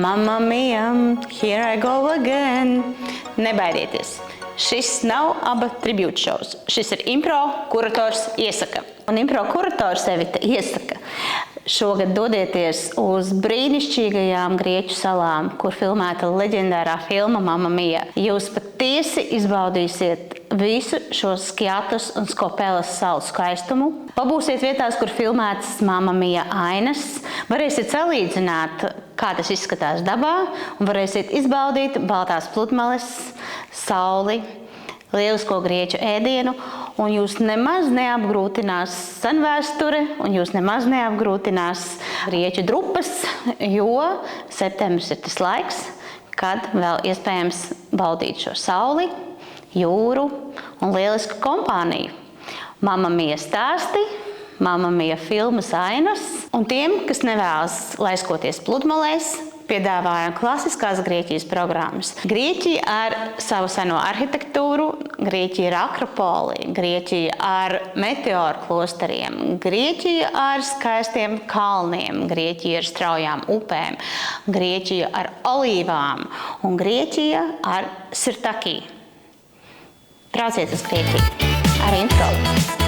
Mamma mia, here I go again. Nebaidieties. Šis nav aba tribute shows. Šis ir impro kurators iesaka. Un impro kurators Evita iesaka. Šogad dodieties uz brīnišķīgajām Grieķu salām, kur filmēta leģendārā filma Mamma Mia. Jūs patiesi izbaudīsiet visu šo Skjatus un Skopelas salu skaistumu. Pabūsiet vietās, kur filmētas Mamma Mia ainas. Varēsiet salīdzināt, kā tas izskatās dabā, un varēsiet izbaudīt baltās pludmales, sauli, lielisko grieķu ēdienu, un jūs nemaz neapgrūtinās senvēsture, un jūs nemaz neapgrūtinās grieķu drupas, jo septembris ir tas laiks, kad vēl iespējams baudīt šo sauli, jūru un lielisku kompāniju. Mamma Mia stāsti, Mamma Mia filmas ainas, un tiem, kas nevēlas laiskoties pludmalēs, piedāvājam klasiskās Grieķijas programmas. Grieķija ar savu seno arhitektūru, Grieķija ar Akropoli, Grieķija ar meteoru klosteriem, Grieķija ar skaistiem kalniem, Grieķija ar straujām upēm, Grieķija ar olīvām un Grieķija ar sirtaki. Brauciet uz Grieķiju ar intro.